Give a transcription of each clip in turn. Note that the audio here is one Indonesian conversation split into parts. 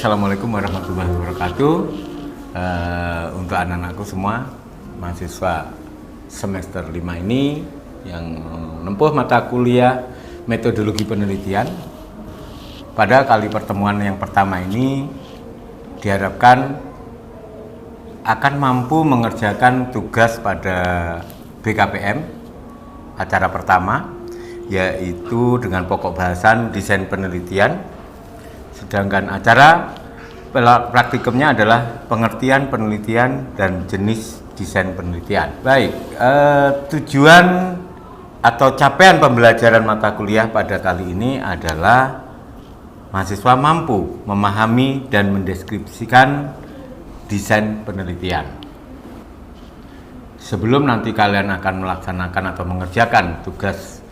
Assalamualaikum warahmatullahi wabarakatuh. Untuk anak-anakku semua, mahasiswa semester 5 ini yang menempuh mata kuliah metodologi penelitian, pada kali pertemuan yang pertama ini diharapkan akan mampu mengerjakan tugas pada BKPM acara pertama, yaitu dengan pokok bahasan desain penelitian. Sedangkan acara praktikumnya adalah pengertian penelitian dan jenis desain penelitian. Baik, tujuan atau capaian pembelajaran mata kuliah pada kali ini adalah mahasiswa mampu memahami dan mendeskripsikan desain penelitian. Sebelum nanti kalian akan melaksanakan atau mengerjakan tugas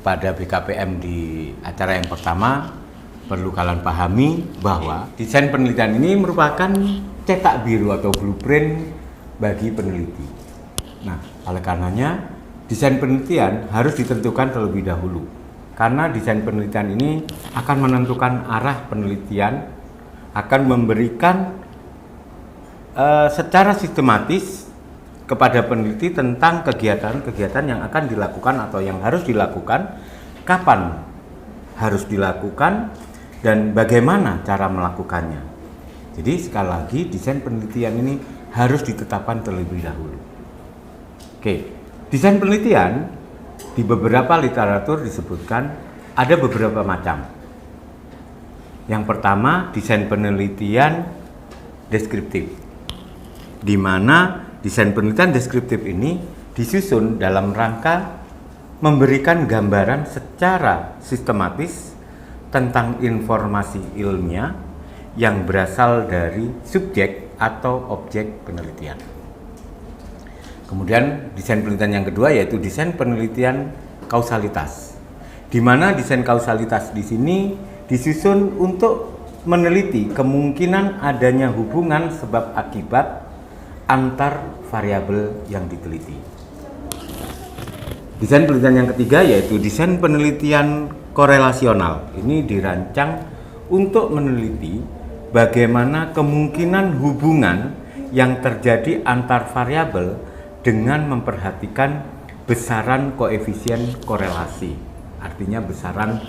pada BKPM di acara yang pertama, perlu kalian pahami bahwa desain penelitian ini merupakan cetak biru atau blueprint bagi peneliti. Nah, oleh karenanya desain penelitian harus ditentukan terlebih dahulu, karena desain penelitian ini akan menentukan arah penelitian, akan memberikan secara sistematis kepada peneliti tentang kegiatan-kegiatan yang akan dilakukan atau yang harus dilakukan, kapan harus dilakukan, dan bagaimana cara melakukannya. Jadi sekali lagi, desain penelitian ini harus ditetapkan terlebih dahulu. Oke, desain penelitian di beberapa literatur disebutkan ada beberapa macam. Yang pertama, desain penelitian deskriptif, di mana desain penelitian deskriptif ini disusun dalam rangka memberikan gambaran secara sistematis tentang informasi ilmiah yang berasal dari subjek atau objek penelitian. Kemudian desain penelitian yang kedua yaitu desain penelitian kausalitas, di mana desain kausalitas di sini disusun untuk meneliti kemungkinan adanya hubungan sebab akibat antar variabel yang diteliti. Desain penelitian yang ketiga yaitu desain penelitian korelasional. Ini dirancang untuk meneliti bagaimana kemungkinan hubungan yang terjadi antar variabel dengan memperhatikan besaran koefisien korelasi, artinya besaran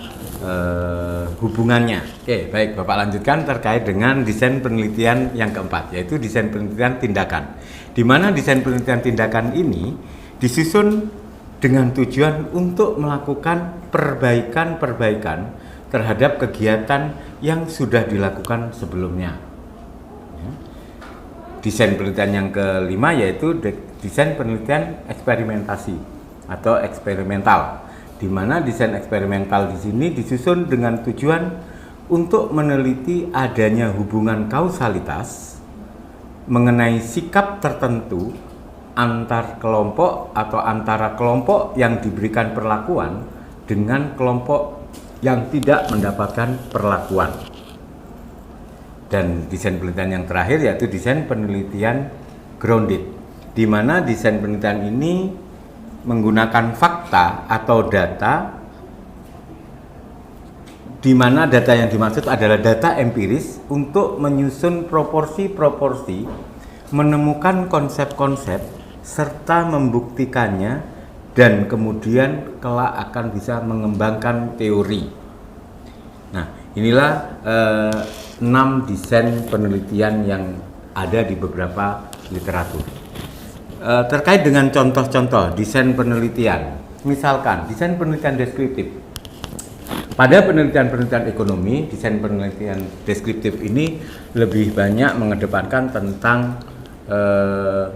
hubungannya. Oke, baik, Bapak lanjutkan terkait dengan desain penelitian yang keempat, yaitu desain penelitian tindakan, di mana desain penelitian tindakan ini disusun dengan tujuan untuk melakukan perbaikan-perbaikan terhadap kegiatan yang sudah dilakukan sebelumnya. Desain penelitian yang kelima yaitu desain penelitian eksperimentasi atau eksperimental, di mana desain eksperimental di sini disusun dengan tujuan untuk meneliti adanya hubungan kausalitas mengenai sikap tertentu antar kelompok atau antara kelompok yang diberikan perlakuan dengan kelompok yang tidak mendapatkan perlakuan. Dan desain penelitian yang terakhir yaitu desain penelitian grounded, di mana desain penelitian ini menggunakan fakta atau data, di mana data yang dimaksud adalah data empiris untuk menyusun proporsi-proporsi, menemukan konsep-konsep, serta membuktikannya, dan kemudian kelak akan bisa mengembangkan teori. Nah, inilah 6 desain penelitian yang ada di beberapa literatur. Terkait dengan contoh-contoh desain penelitian, misalkan desain penelitian deskriptif. Pada penelitian-penelitian ekonomi, desain penelitian deskriptif ini lebih banyak mengedepankan tentang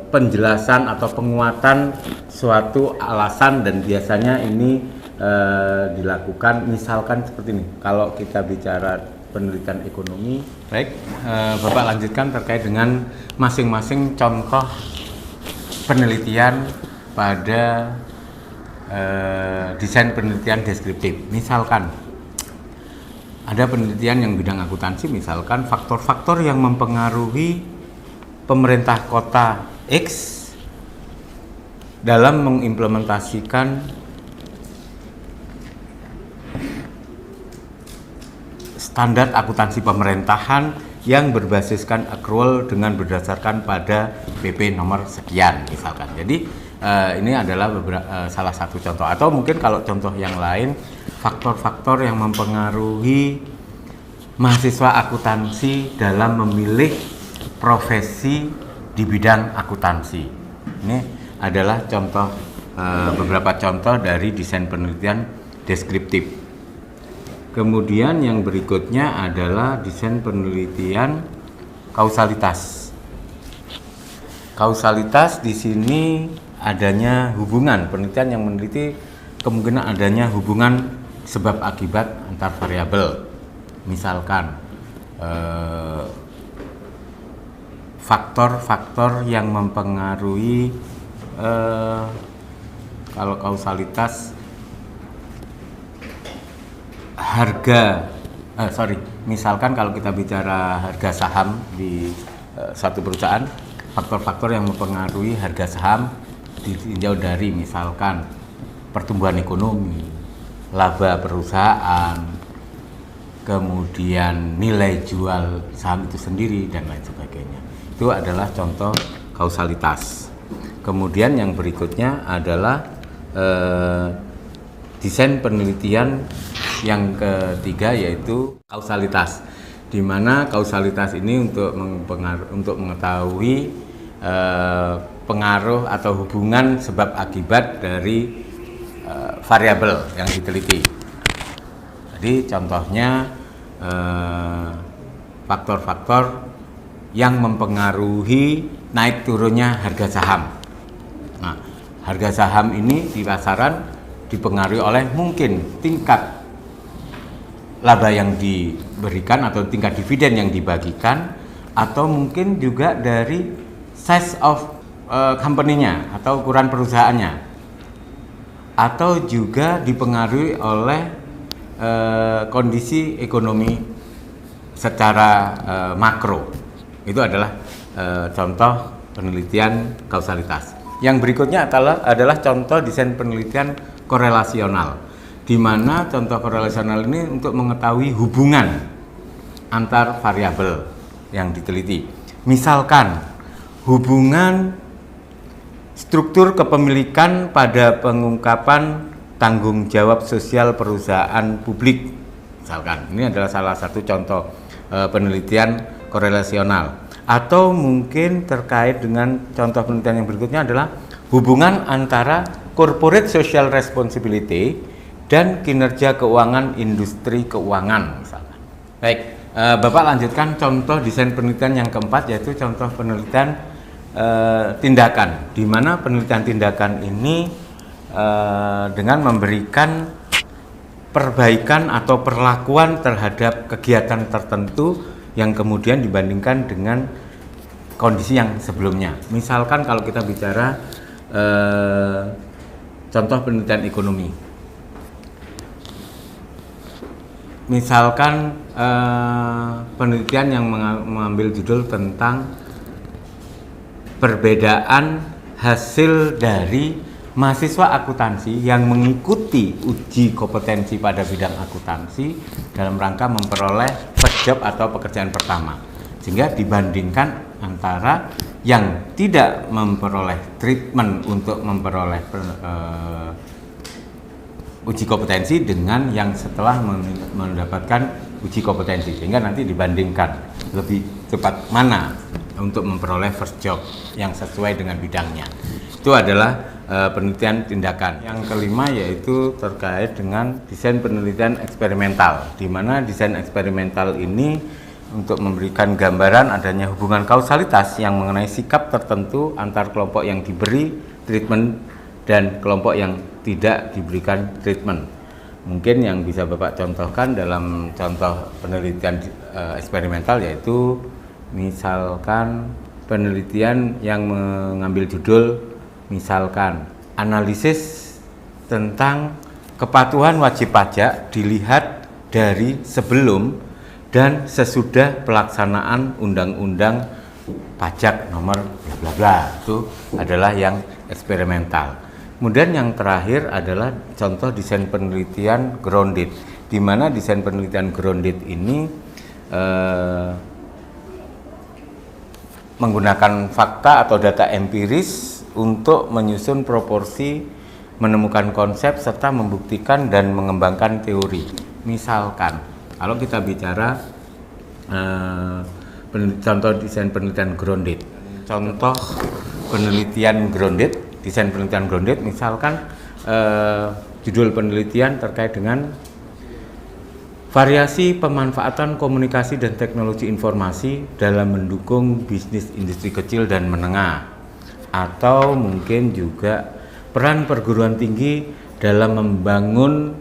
penjelasan atau penguatan suatu alasan, dan biasanya ini dilakukan misalkan seperti ini. Kalau kita bicara penelitian ekonomi, baik, Bapak lanjutkan terkait dengan masing-masing contoh penelitian pada desain penelitian deskriptif. Misalkan ada penelitian yang bidang akuntansi, misalkan faktor-faktor yang mempengaruhi pemerintah kota X dalam mengimplementasikan standar akuntansi pemerintahan yang berbasiskan accrual dengan berdasarkan pada PP nomor sekian misalkan. Jadi ini adalah salah satu contoh, atau mungkin kalau contoh yang lain, faktor-faktor yang mempengaruhi mahasiswa akuntansi dalam memilih profesi di bidang akuntansi. Ini adalah contoh, beberapa contoh dari desain penelitian deskriptif. Kemudian yang berikutnya adalah desain penelitian kausalitas. Kausalitas di sini adanya hubungan, penelitian yang meneliti kemungkinan adanya hubungan sebab akibat antar variabel. Misalkan faktor-faktor yang mempengaruhi, kalau kausalitas misalkan kalau kita bicara harga saham di satu perusahaan, faktor-faktor yang mempengaruhi harga saham ditinjau dari misalkan pertumbuhan ekonomi, laba perusahaan, kemudian nilai jual saham itu sendiri, dan lain sebagainya. Itu adalah contoh kausalitas. Kemudian yang berikutnya adalah desain penelitian yang ketiga, yaitu kausalitas, di mana kausalitas ini untuk mengetahui pengaruh atau hubungan sebab akibat dari variabel yang diteliti. Jadi contohnya faktor-faktor yang mempengaruhi naik turunnya harga saham. Nah, harga saham ini di pasaran dipengaruhi oleh mungkin tingkat laba yang diberikan atau tingkat dividen yang dibagikan, atau mungkin juga dari size of company-nya atau ukuran perusahaannya, atau juga dipengaruhi oleh kondisi ekonomi secara makro. Itu adalah contoh penelitian kausalitas. Yang berikutnya adalah contoh desain penelitian korelasional, di mana contoh korelasional ini untuk mengetahui hubungan antar variabel yang diteliti. Misalkan hubungan struktur kepemilikan pada pengungkapan tanggung jawab sosial perusahaan publik. Misalkan ini adalah salah satu contoh penelitian korelasional. Atau mungkin terkait dengan contoh penelitian yang berikutnya adalah hubungan antara corporate social responsibility dan kinerja keuangan industri keuangan misalkan. Baik, Bapak lanjutkan contoh desain penelitian yang keempat, yaitu contoh penelitian tindakan, di mana penelitian tindakan ini dengan memberikan perbaikan atau perlakuan terhadap kegiatan tertentu yang kemudian dibandingkan dengan kondisi yang sebelumnya. Misalkan kalau kita bicara contoh penelitian ekonomi, misalkan penelitian yang mengambil judul tentang perbedaan hasil dari mahasiswa akuntansi yang mengikuti uji kompetensi pada bidang akuntansi dalam rangka memperoleh first job atau pekerjaan pertama, sehingga dibandingkan antara yang tidak memperoleh treatment untuk memperoleh uji kompetensi dengan yang setelah mendapatkan uji kompetensi, sehingga nanti dibandingkan lebih cepat mana untuk memperoleh first job yang sesuai dengan bidangnya. Itu adalah penelitian tindakan. Yang kelima yaitu terkait dengan desain penelitian eksperimental, di mana desain eksperimental ini untuk memberikan gambaran adanya hubungan kausalitas yang mengenai sikap tertentu antar kelompok yang diberi treatment dan kelompok yang tidak diberikan treatment. Mungkin yang bisa Bapak contohkan dalam contoh penelitian eksperimental yaitu misalkan penelitian yang mengambil judul misalkan analisis tentang kepatuhan wajib pajak dilihat dari sebelum dan sesudah pelaksanaan undang-undang pajak nomor bla bla bla. Itu adalah yang eksperimental. Kemudian yang terakhir adalah contoh desain penelitian grounded, di mana desain penelitian grounded ini menggunakan fakta atau data empiris untuk menyusun proporsi, menemukan konsep, serta membuktikan dan mengembangkan teori. Misalkan, kalau kita bicara contoh desain penelitian grounded, contoh penelitian grounded, desain penelitian grounded, misalkan judul penelitian terkait dengan variasi pemanfaatan komunikasi dan teknologi informasi dalam mendukung bisnis industri kecil dan menengah, atau mungkin juga peran perguruan tinggi dalam membangun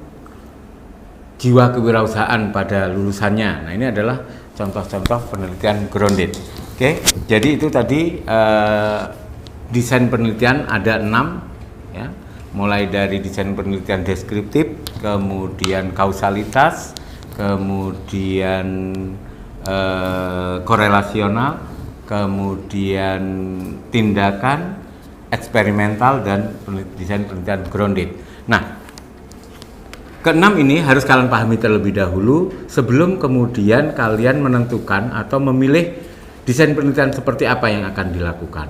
jiwa kewirausahaan pada lulusannya. Nah, ini adalah contoh-contoh penelitian grounded. Oke, jadi itu tadi desain penelitian ada 6, ya, mulai dari desain penelitian deskriptif, kemudian kausalitas, kemudian korelasional, kemudian tindakan, eksperimental, dan desain penelitian grounded. Nah, keenam ini harus kalian pahami terlebih dahulu sebelum kemudian kalian menentukan atau memilih desain penelitian seperti apa yang akan dilakukan.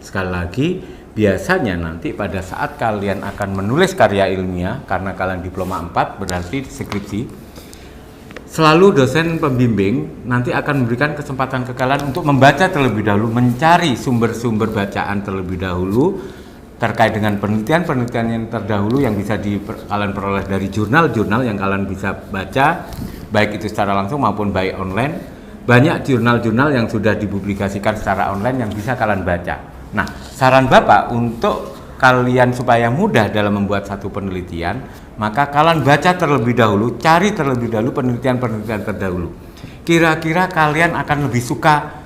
Sekali lagi, biasanya nanti pada saat kalian akan menulis karya ilmiah, karena kalian diploma 4 berarti skripsi, selalu dosen pembimbing nanti akan memberikan kesempatan ke kalian untuk membaca terlebih dahulu, mencari sumber-sumber bacaan terlebih dahulu terkait dengan penelitian-penelitian yang terdahulu yang bisa kalian peroleh dari jurnal-jurnal yang kalian bisa baca, baik itu secara langsung maupun baik online. Banyak jurnal-jurnal yang sudah dipublikasikan secara online yang bisa kalian baca. Nah, saran Bapak untuk kalian supaya mudah dalam membuat satu penelitian, maka kalian baca terlebih dahulu, cari terlebih dahulu penelitian-penelitian terdahulu. Kira-kira kalian akan lebih suka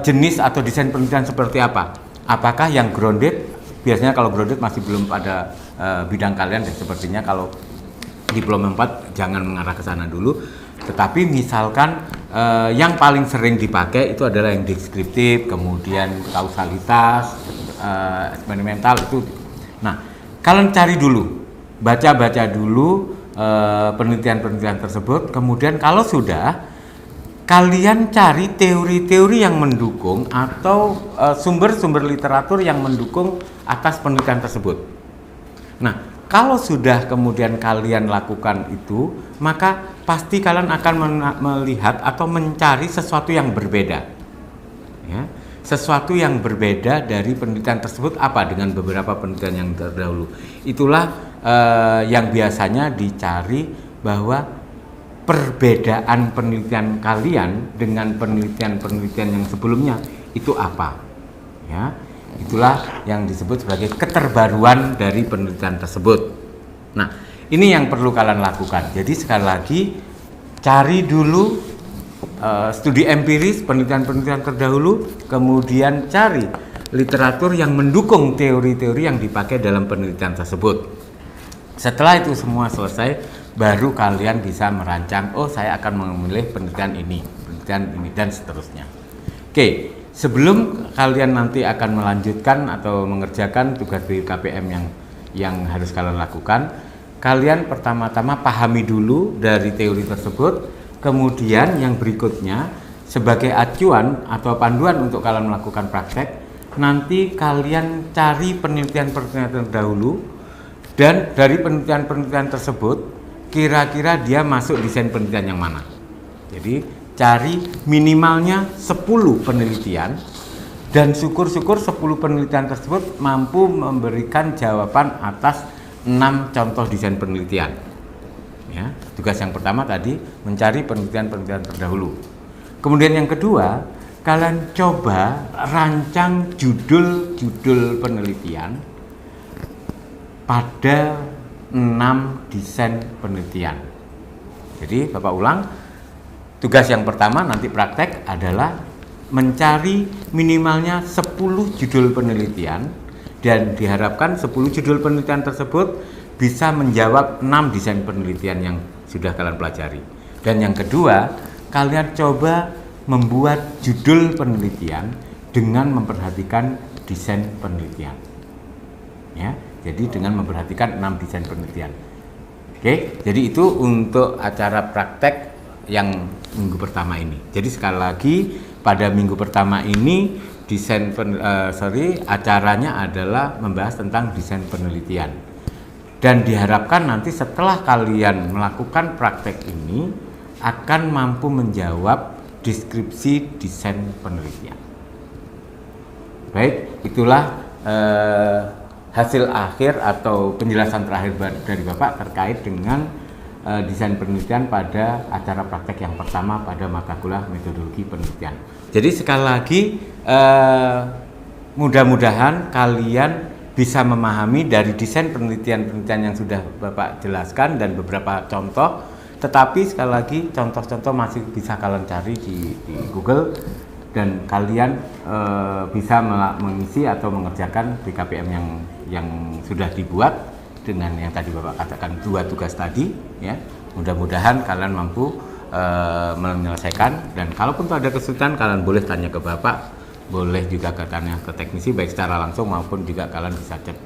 jenis atau desain penelitian seperti apa? Apakah yang grounded? Biasanya kalau grounded masih belum pada bidang kalian, dan sepertinya kalau diploma 4 jangan mengarah ke sana dulu. Tetapi misalkan yang paling sering dipakai itu adalah yang deskriptif, kemudian kausalitas, eksperimental itu. Nah, kalian cari dulu, baca-baca dulu penelitian-penelitian tersebut. Kemudian kalau sudah, kalian cari teori-teori yang mendukung atau sumber-sumber literatur yang mendukung atas penelitian tersebut. Nah, kalau sudah kemudian kalian lakukan itu, maka pasti kalian akan melihat atau mencari sesuatu yang berbeda, ya, sesuatu yang berbeda dari penelitian tersebut apa dengan beberapa penelitian yang terdahulu. Itulah yang biasanya dicari, bahwa perbedaan penelitian kalian dengan penelitian-penelitian yang sebelumnya itu apa, ya. Itulah yang disebut sebagai keterbaruan dari penelitian tersebut. Nah, ini yang perlu kalian lakukan. Jadi sekali lagi, cari dulu studi empiris, penelitian-penelitian terdahulu, kemudian cari literatur yang mendukung teori-teori yang dipakai dalam penelitian tersebut. Setelah itu semua selesai, baru kalian bisa merancang, oh saya akan memilih penelitian ini, dan seterusnya. Oke, sebelum kalian nanti akan melanjutkan atau mengerjakan tugas BKPM yang harus kalian lakukan, kalian pertama-tama pahami dulu dari teori tersebut, kemudian yang berikutnya sebagai acuan atau panduan untuk kalian melakukan praktek, nanti kalian cari penelitian-penelitian terdahulu, dan dari penelitian-penelitian tersebut kira-kira dia masuk desain penelitian yang mana. Jadi cari minimalnya 10 penelitian, dan syukur-syukur 10 penelitian tersebut mampu memberikan jawaban atas 6 contoh desain penelitian. Ya, tugas yang pertama tadi mencari penelitian-penelitian terdahulu. Kemudian yang kedua, kalian coba rancang judul-judul penelitian pada 6 desain penelitian. Jadi Bapak ulang, tugas yang pertama nanti praktek adalah mencari minimalnya 10 judul penelitian, dan diharapkan 10 judul penelitian tersebut bisa menjawab 6 desain penelitian yang sudah kalian pelajari. Dan yang kedua, kalian coba membuat judul penelitian dengan memperhatikan desain penelitian. Ya, jadi dengan memperhatikan 6 desain penelitian. Oke, jadi itu untuk acara praktek yang minggu pertama ini. Jadi sekali lagi pada minggu pertama ini acaranya adalah membahas tentang desain penelitian. Dan diharapkan nanti setelah kalian melakukan praktek ini akan mampu menjawab deskripsi desain penelitian. Baik, itulah hasil akhir atau penjelasan terakhir dari Bapak terkait dengan desain penelitian pada acara praktek yang pertama pada mata kuliah metodologi penelitian. Jadi sekali lagi mudah-mudahan kalian bisa memahami dari desain penelitian yang sudah Bapak jelaskan dan beberapa contoh, tetapi sekali lagi contoh-contoh masih bisa kalian cari di Google dan kalian bisa mengisi atau mengerjakan BKPM yang sudah dibuat dengan yang tadi Bapak katakan 2 tugas tadi ya. Mudah-mudahan kalian mampu menyelesaikan, dan kalaupun ada kesulitan kalian boleh tanya ke Bapak, boleh juga tanya ke teknisi baik secara langsung maupun juga kalian bisa chat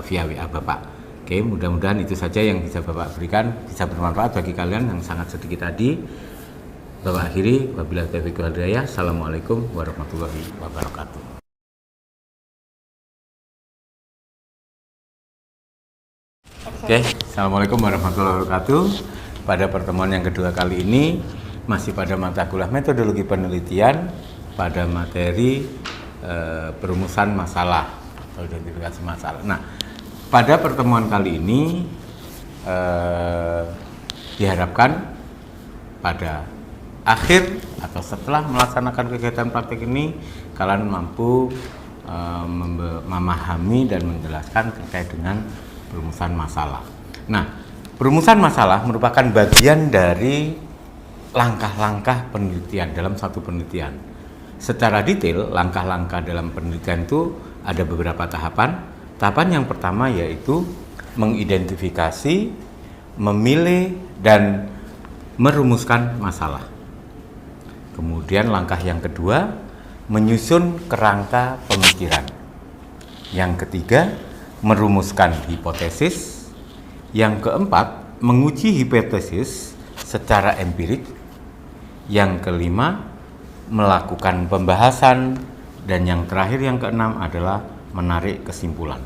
via WA Bapak. Oke, mudah-mudahan itu saja yang bisa Bapak berikan, bisa bermanfaat bagi kalian yang sangat sedikit tadi. Bapak akhiri, wabillahi taufiq wal hidayah. Assalamualaikum warahmatullahi wabarakatuh. Oke, Assalamualaikum warahmatullahi wabarakatuh. Pada pertemuan yang kedua kali ini masih pada mata kuliah metodologi penelitian pada materi perumusan masalah atau identifikasi masalah. Nah, pada pertemuan kali ini diharapkan pada akhir atau setelah melaksanakan kegiatan praktik ini kalian mampu memahami dan menjelaskan terkait dengan perumusan masalah. Nah, perumusan masalah merupakan bagian dari langkah-langkah penelitian dalam satu penelitian. Secara detail, langkah-langkah dalam penelitian itu ada beberapa tahapan. Tahapan yang pertama yaitu mengidentifikasi, memilih, dan merumuskan masalah. Kemudian langkah yang kedua, menyusun kerangka pemikiran. Yang ketiga, merumuskan hipotesis. Yang keempat, menguji hipotesis secara empirik. Yang kelima, melakukan pembahasan. Dan yang terakhir, yang keenam adalah menarik kesimpulan.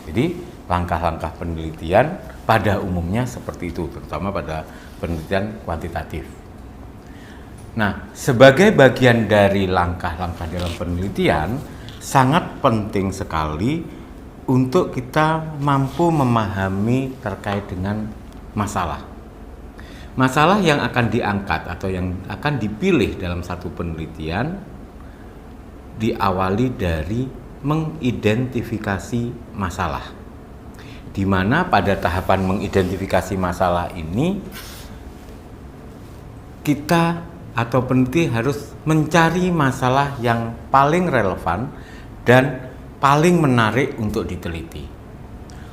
Jadi, langkah-langkah penelitian pada umumnya seperti itu, terutama pada penelitian kuantitatif. Nah, sebagai bagian dari langkah-langkah dalam penelitian, sangat penting sekali untuk kita mampu memahami terkait dengan masalah. Masalah yang akan diangkat atau yang akan dipilih dalam satu penelitian diawali dari mengidentifikasi masalah. Di mana pada tahapan mengidentifikasi masalah ini kita atau peneliti harus mencari masalah yang paling relevan dan paling menarik untuk diteliti.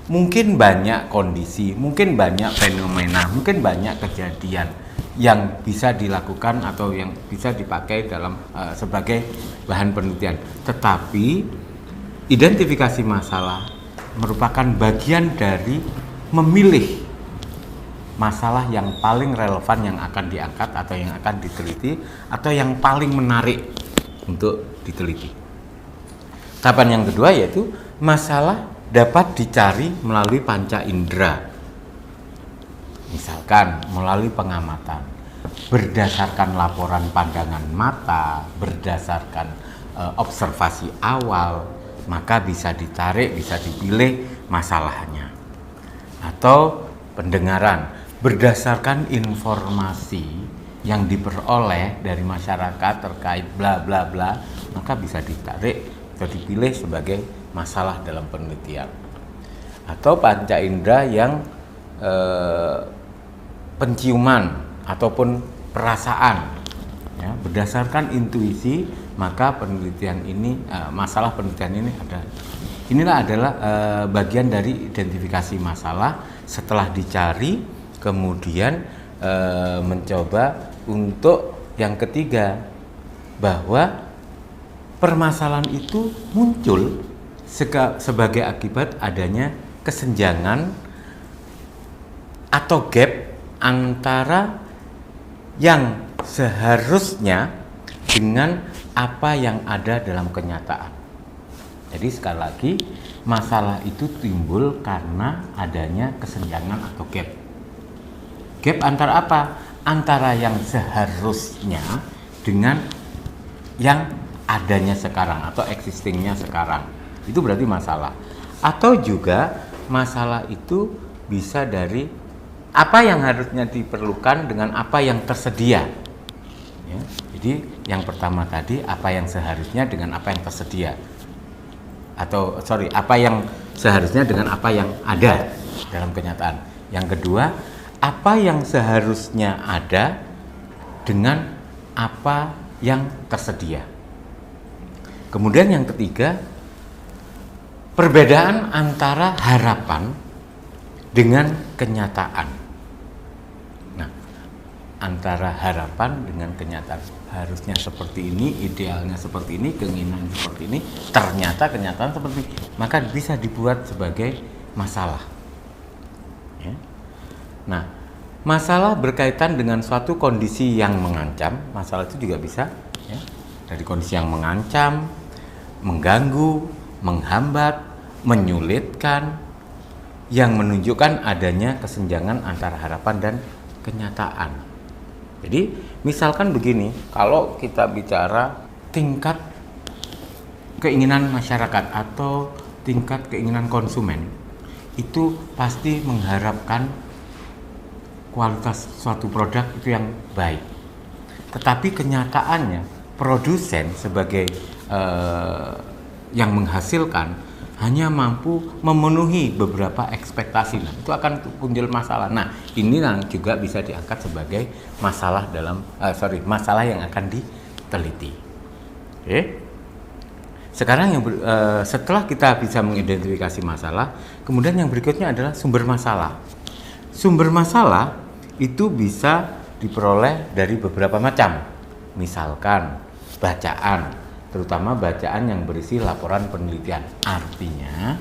Mungkin banyak kondisi, mungkin banyak fenomena, mungkin banyak kejadian yang bisa dilakukan atau yang bisa dipakai dalam sebagai bahan penelitian. Tetapi identifikasi masalah merupakan bagian dari memilih masalah yang paling relevan yang akan diangkat atau yang akan diteliti atau yang paling menarik untuk diteliti. Tahapan yang kedua yaitu masalah dapat dicari melalui panca indera. Misalkan melalui pengamatan, berdasarkan laporan pandangan mata, berdasarkan observasi awal, maka bisa ditarik, bisa dipilih masalahnya. Atau pendengaran, berdasarkan informasi yang diperoleh dari masyarakat terkait bla bla bla, maka bisa ditarik atau dipilih sebagai masalah dalam penelitian. Atau panca indera yang penciuman ataupun perasaan, ya, berdasarkan intuisi, maka penelitian ini masalah penelitian ini inilah adalah bagian dari identifikasi masalah. Setelah dicari, kemudian mencoba untuk yang ketiga, bahwa permasalahan itu muncul sebagai akibat adanya kesenjangan atau gap antara yang seharusnya dengan apa yang ada dalam kenyataan. Jadi sekali lagi, masalah itu timbul karena adanya kesenjangan atau gap. Gap antara apa? Antara yang seharusnya dengan yang adanya sekarang atau existingnya sekarang. Itu berarti masalah. Atau juga masalah itu bisa dari apa yang harusnya diperlukan dengan apa yang tersedia. Ya, jadi yang pertama tadi apa yang seharusnya dengan apa yang tersedia. Atau apa yang seharusnya dengan apa yang ada dalam kenyataan. Yang kedua, apa yang seharusnya ada dengan apa yang tersedia. Kemudian yang ketiga, perbedaan antara harapan dengan kenyataan. Nah, antara harapan dengan kenyataan. Harusnya seperti ini, idealnya seperti ini, keinginan seperti ini, ternyata kenyataan seperti ini. Maka bisa dibuat sebagai masalah. Ya. Nah, masalah berkaitan dengan suatu kondisi yang mengancam. Masalah itu juga bisa ya, dari kondisi yang mengancam, mengganggu, menghambat, menyulitkan, yang menunjukkan adanya kesenjangan antara harapan dan kenyataan. Jadi misalkan begini, kalau kita bicara tingkat keinginan masyarakat atau tingkat keinginan konsumen, itu pasti mengharapkan kualitas suatu produk itu yang baik. Tetapi kenyataannya produsen sebagai yang menghasilkan hanya mampu memenuhi beberapa ekspektasi. Nah, itu akan muncul masalah. Nah, ini juga bisa diangkat sebagai masalah masalah yang akan diteliti. Oke. Sekarang setelah kita bisa mengidentifikasi masalah, kemudian yang berikutnya adalah sumber masalah. Sumber masalah itu bisa diperoleh dari beberapa macam. Misalkan bacaan, terutama bacaan yang berisi laporan penelitian. Artinya,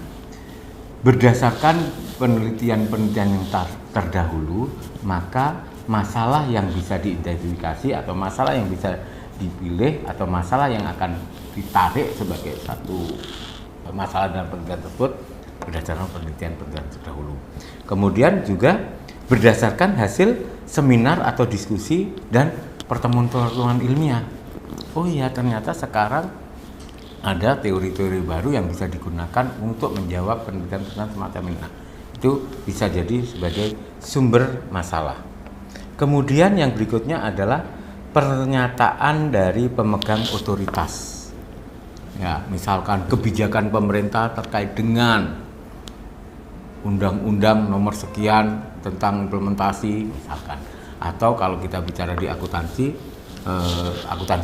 berdasarkan penelitian-penelitian yang terdahulu, maka masalah yang bisa diidentifikasi atau masalah yang bisa dipilih atau masalah yang akan ditarik sebagai satu masalah dalam penelitian tersebut berdasarkan penelitian-penelitian terdahulu. Kemudian juga berdasarkan hasil seminar atau diskusi dan pertemuan-pertemuan ilmiah. Oh iya, ternyata sekarang ada teori-teori baru yang bisa digunakan untuk menjawab penelitian-penelitian semacam ini. Nah, itu bisa jadi sebagai sumber masalah. Kemudian yang berikutnya adalah pernyataan dari pemegang otoritas. Ya, misalkan kebijakan pemerintah terkait dengan undang-undang nomor sekian tentang implementasi misalkan. Atau kalau kita bicara di akuntansi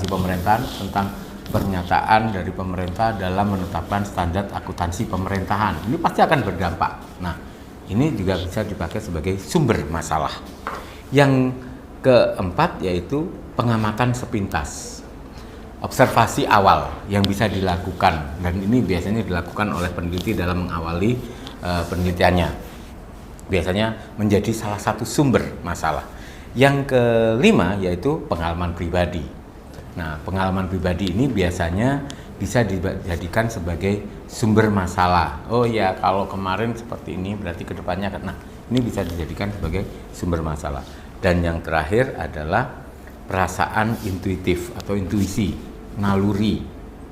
pemerintahan tentang pernyataan dari pemerintah dalam menetapkan standar akuntansi pemerintahan. Ini pasti akan berdampak. Nah, ini juga bisa dipakai sebagai sumber masalah. Yang keempat yaitu pengamatan sepintas. Observasi awal yang bisa dilakukan, dan ini biasanya dilakukan oleh peneliti dalam mengawali penelitiannya. Biasanya menjadi salah satu sumber masalah. Yang kelima yaitu pengalaman pribadi. Nah, pengalaman pribadi ini biasanya bisa dijadikan sebagai sumber masalah. Oh ya, kalau kemarin seperti ini berarti kedepannya akan. Nah, ini bisa dijadikan sebagai sumber masalah. Dan yang terakhir adalah perasaan intuitif atau intuisi, naluri.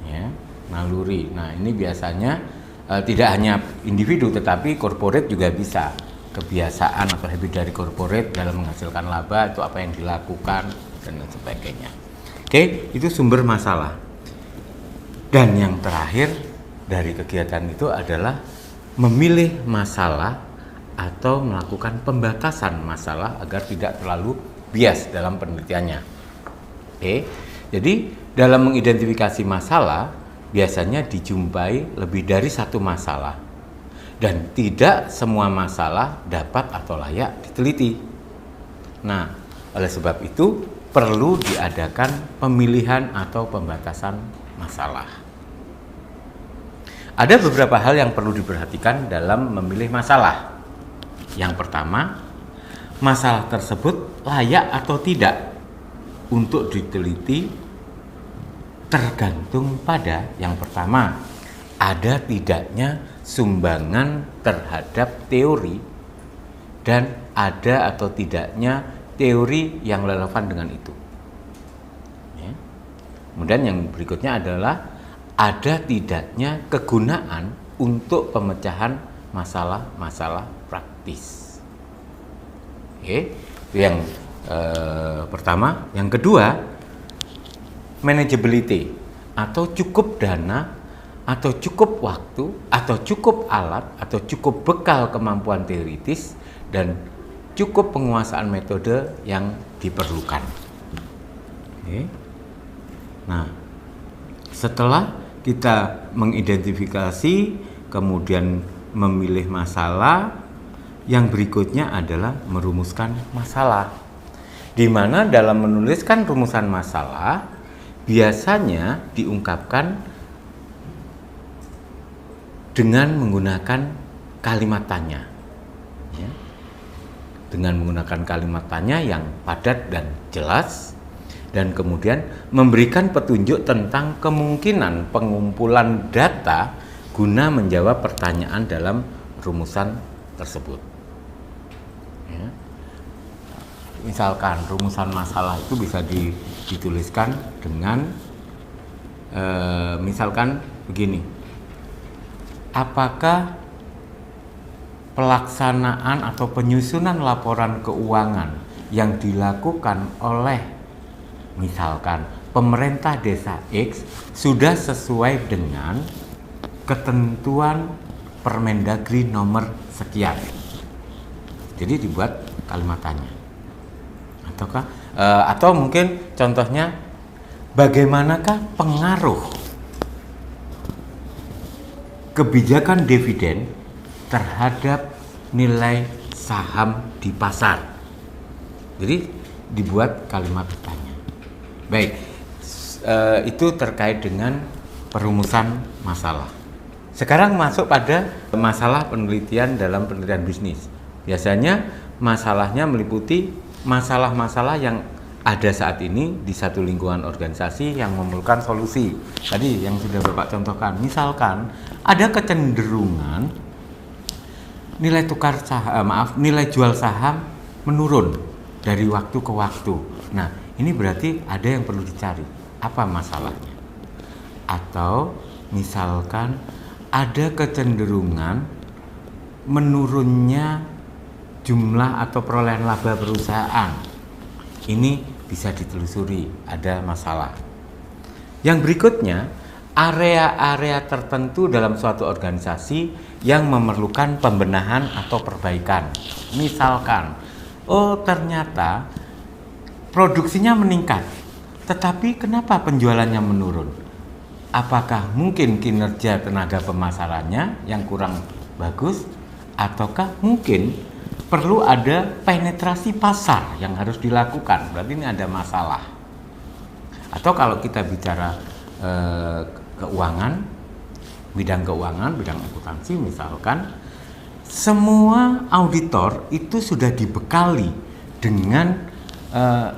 Ya, naluri. Nah, ini biasanya tidak hanya individu tetapi korporat juga bisa. Kebiasaan atau habit dari korporat dalam menghasilkan laba itu apa yang dilakukan dan lain sebagainya. Oke, itu sumber masalah. Dan yang terakhir dari kegiatan itu adalah memilih masalah atau melakukan pembatasan masalah agar tidak terlalu bias dalam penelitiannya. Oke, jadi dalam mengidentifikasi masalah biasanya dijumpai lebih dari satu masalah. Dan tidak semua masalah dapat atau layak diteliti. Nah, oleh sebab itu perlu diadakan pemilihan atau pembatasan masalah. Ada beberapa hal yang perlu diperhatikan dalam memilih masalah. Yang pertama, masalah tersebut layak atau tidak untuk diteliti tergantung pada yang pertama, ada tidaknya sumbangan terhadap teori dan ada atau tidaknya teori yang relevan dengan itu. Ya. Kemudian yang berikutnya adalah ada tidaknya kegunaan untuk pemecahan masalah-masalah praktis. Oke, itu yang pertama. Yang kedua, manageability atau cukup dana atau cukup waktu atau cukup alat atau cukup bekal kemampuan teoritis dan cukup penguasaan metode yang diperlukan. Oke. Nah, setelah kita mengidentifikasi kemudian memilih masalah, yang berikutnya adalah merumuskan masalah. Di mana dalam menuliskan rumusan masalah biasanya diungkapkan dengan menggunakan kalimat tanya. Ya. Dengan menggunakan kalimat tanya yang padat dan jelas, dan kemudian memberikan petunjuk tentang kemungkinan pengumpulan data guna menjawab pertanyaan dalam rumusan tersebut. Ya. Misalkan rumusan masalah itu bisa dituliskan dengan misalkan begini, apakah pelaksanaan atau penyusunan laporan keuangan yang dilakukan oleh misalkan pemerintah desa X sudah sesuai dengan ketentuan Permendagri nomor sekian. Jadi dibuat kalimat tanya. Atau mungkin contohnya, bagaimanakah pengaruh kebijakan dividen terhadap nilai saham di pasar? Jadi dibuat kalimat tanya. Baik, itu terkait dengan perumusan masalah. Sekarang masuk pada masalah penelitian dalam penelitian bisnis. Biasanya masalahnya meliputi masalah-masalah yang ada saat ini di satu lingkungan organisasi yang memerlukan solusi. Tadi yang sudah Bapak contohkan, misalkan ada kecenderungan nilai jual saham menurun dari waktu ke waktu. Nah, ini berarti ada yang perlu dicari. Apa masalahnya? Atau misalkan ada kecenderungan menurunnya jumlah atau perolehan laba perusahaan. Ini bisa ditelusuri, ada masalah. Yang berikutnya, area-area tertentu dalam suatu organisasi yang memerlukan pembenahan atau perbaikan. Misalkan, ternyata produksinya meningkat, tetapi kenapa penjualannya menurun? Apakah mungkin kinerja tenaga pemasarannya yang kurang bagus, ataukah mungkin perlu ada penetrasi pasar yang harus dilakukan? Berarti ini ada masalah. Atau kalau kita bicara keuangan, bidang akuntansi misalkan, semua auditor itu sudah dibekali dengan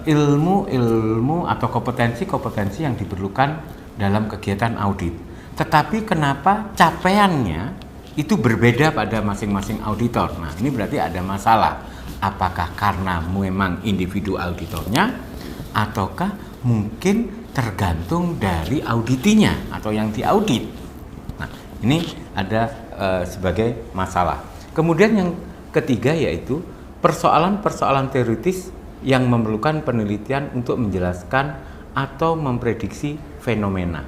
ilmu atau kompetensi yang diperlukan dalam kegiatan audit. Tetapi kenapa capaiannya itu berbeda pada masing-masing auditor? Nah, ini berarti ada masalah. Apakah karena memang individu auditornya, ataukah mungkin tergantung dari auditinya atau yang diaudit? Nah, ini ada sebagai masalah. Kemudian yang ketiga yaitu persoalan-persoalan teoritis yang memerlukan penelitian untuk menjelaskan atau memprediksi fenomena.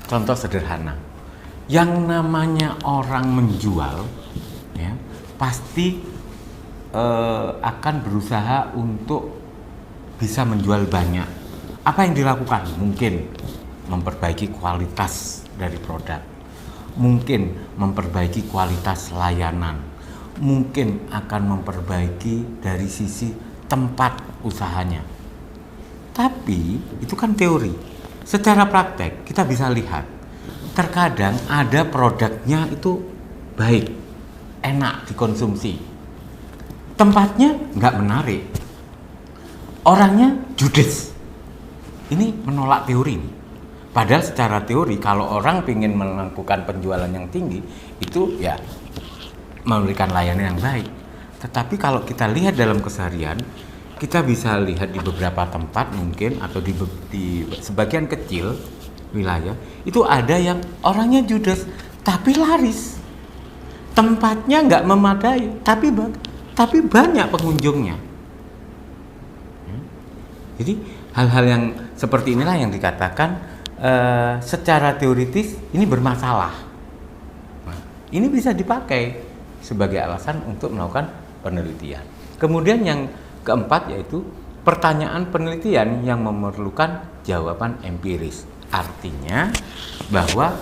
Contoh sederhana, yang namanya orang menjual, ya, pasti akan berusaha untuk bisa menjual banyak. Apa yang dilakukan? Mungkin memperbaiki kualitas dari produk, mungkin memperbaiki kualitas layanan, mungkin akan memperbaiki dari sisi tempat usahanya. Tapi itu kan teori. Secara praktek kita bisa lihat, terkadang ada produknya itu baik, enak dikonsumsi, tempatnya nggak menarik, orangnya judes. Ini menolak teori nih. Padahal secara teori kalau orang ingin melakukan penjualan yang tinggi itu ya memberikan layanan yang baik. Tetapi kalau kita lihat dalam keseharian, kita bisa lihat di beberapa tempat mungkin atau di sebagian kecil wilayah itu ada yang orangnya judes tapi laris. Tempatnya nggak memadai tapi banyak pengunjungnya. Jadi hal-hal yang seperti inilah yang dikatakan secara teoritis ini bermasalah. Nah, ini bisa dipakai sebagai alasan untuk melakukan penelitian. Kemudian yang keempat yaitu pertanyaan penelitian yang memerlukan jawaban empiris. Artinya bahwa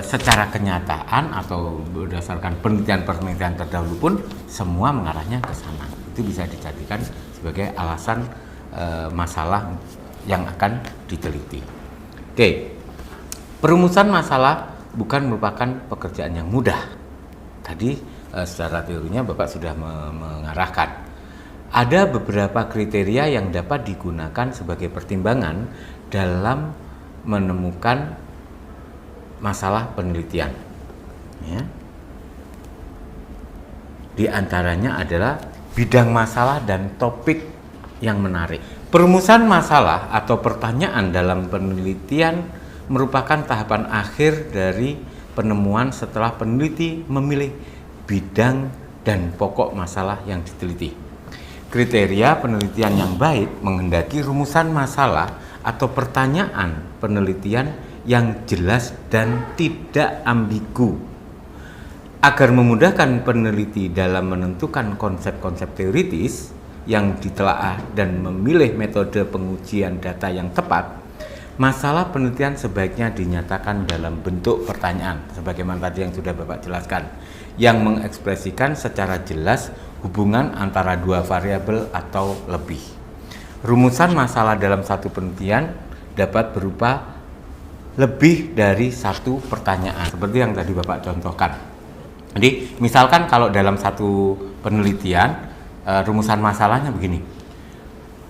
secara kenyataan atau berdasarkan penelitian-penelitian terdahulu pun semua mengarahnya ke sana. Itu bisa dijadikan sebagai alasan masalah yang akan diteliti. Oke, perumusan masalah bukan merupakan pekerjaan yang mudah. Tadi secara teorinya Bapak sudah mengarahkan. Ada beberapa kriteria yang dapat digunakan sebagai pertimbangan dalam menemukan masalah penelitian. Ya. Di antaranya adalah bidang masalah dan topik yang menarik. Perumusan masalah atau pertanyaan dalam penelitian merupakan tahapan akhir dari penemuan setelah peneliti memilih bidang dan pokok masalah yang diteliti. Kriteria penelitian yang baik menghendaki rumusan masalah atau pertanyaan penelitian yang jelas dan tidak ambigu. Agar memudahkan peneliti dalam menentukan konsep-konsep teoritis yang ditelaah dan memilih metode pengujian data yang tepat, masalah penelitian sebaiknya dinyatakan dalam bentuk pertanyaan, sebagaimana tadi yang sudah Bapak jelaskan, yang mengekspresikan secara jelas hubungan antara dua variabel atau lebih. Rumusan masalah dalam satu penelitian dapat berupa lebih dari satu pertanyaan, seperti yang tadi Bapak contohkan. Jadi, misalkan kalau dalam satu penelitian, rumusan masalahnya begini.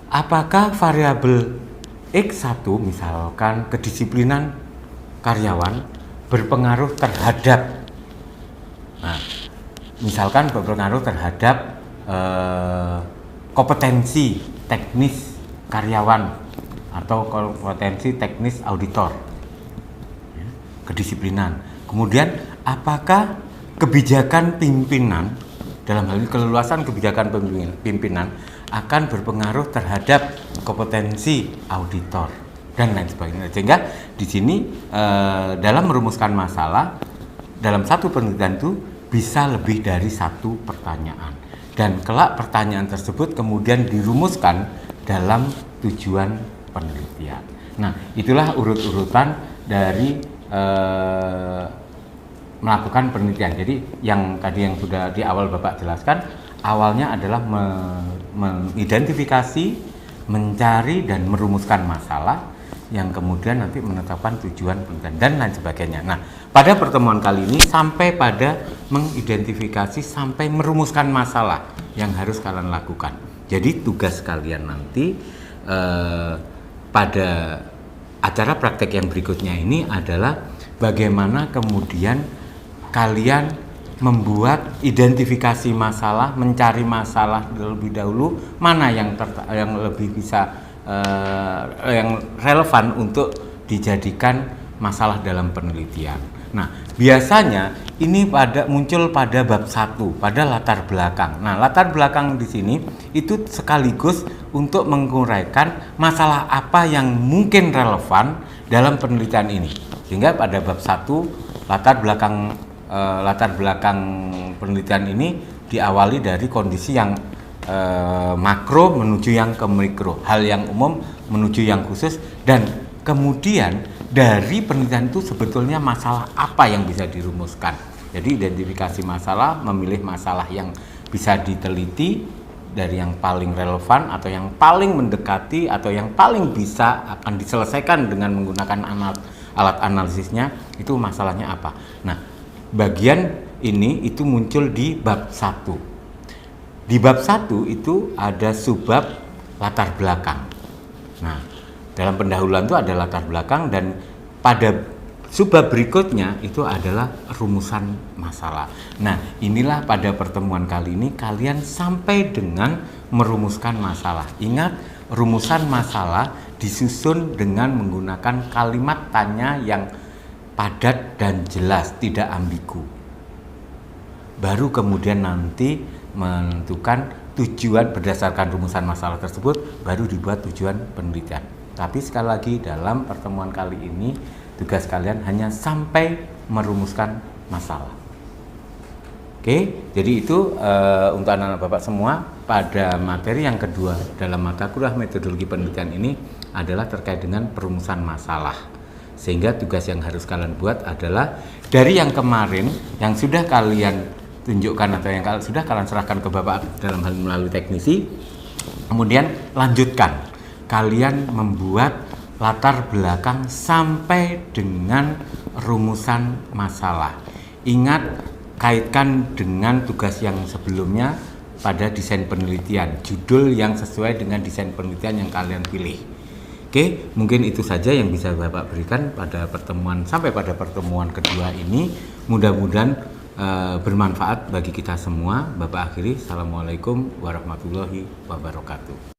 Apakah variabel X1, misalkan kedisiplinan karyawan, berpengaruh terhadap, misalkan berpengaruh terhadap kompetensi teknis karyawan atau kompetensi teknis auditor, kedisiplinan. Kemudian apakah kebijakan pimpinan, dalam hal ini keleluasan kebijakan pimpinan, akan berpengaruh terhadap kompetensi auditor dan lain sebagainya. Sehingga di sini dalam merumuskan masalah dalam satu penelitian itu bisa lebih dari satu pertanyaan, dan kelak pertanyaan tersebut kemudian dirumuskan dalam tujuan penelitian. Nah, itulah urut-urutan dari melakukan penelitian. Jadi yang tadi yang sudah di awal Bapak jelaskan, awalnya adalah mengidentifikasi, mencari dan merumuskan masalah, yang kemudian nanti menetapkan tujuan penelitian dan lain sebagainya. Nah, pada pertemuan kali ini sampai pada mengidentifikasi sampai merumuskan masalah yang harus kalian lakukan. Jadi tugas kalian nanti pada acara praktek yang berikutnya ini adalah bagaimana kemudian kalian membuat identifikasi masalah, mencari masalah terlebih dahulu, mana yang lebih bisa yang relevan untuk dijadikan masalah dalam penelitian. Nah, biasanya ini muncul pada bab 1, pada latar belakang. Nah, latar belakang di sini itu sekaligus untuk menguraikan masalah apa yang mungkin relevan dalam penelitian ini. Sehingga pada bab 1 latar belakang penelitian ini diawali dari kondisi yang makro menuju yang ke mikro, hal yang umum menuju yang khusus, dan kemudian dari penelitian itu sebetulnya masalah apa yang bisa dirumuskan. Jadi identifikasi masalah, memilih masalah yang bisa diteliti dari yang paling relevan atau yang paling mendekati atau yang paling bisa akan diselesaikan dengan menggunakan alat analisisnya, itu masalahnya apa. Nah, bagian ini itu muncul di bab 1. Di bab 1 itu ada subbab latar belakang. Nah, dalam pendahuluan itu ada latar belakang, dan pada subbab berikutnya itu adalah rumusan masalah. Nah, inilah pada pertemuan kali ini kalian sampai dengan merumuskan masalah. Ingat, rumusan masalah disusun dengan menggunakan kalimat tanya yang padat dan jelas, tidak ambigu. Baru kemudian nanti menentukan tujuan berdasarkan rumusan masalah tersebut, baru dibuat tujuan penelitian. Tapi sekali lagi, dalam pertemuan kali ini tugas kalian hanya sampai merumuskan masalah. Oke, jadi itu untuk anak-anak Bapak semua. Pada materi yang kedua dalam mata kuliah metodologi penelitian ini adalah terkait dengan perumusan masalah. Sehingga tugas yang harus kalian buat adalah dari yang kemarin yang sudah kalian tunjukkan atau yang sudah kalian serahkan ke Bapak dalam hal melalui teknisi, kemudian lanjutkan. Kalian membuat latar belakang sampai dengan rumusan masalah. Ingat, kaitkan dengan tugas yang sebelumnya pada desain penelitian, judul yang sesuai dengan desain penelitian yang kalian pilih. Oke, mungkin itu saja yang bisa Bapak berikan pada pertemuan sampai pada pertemuan kedua ini. Mudah-mudahan bermanfaat bagi kita semua. Bapak akhiri, Assalamualaikum warahmatullahi wabarakatuh.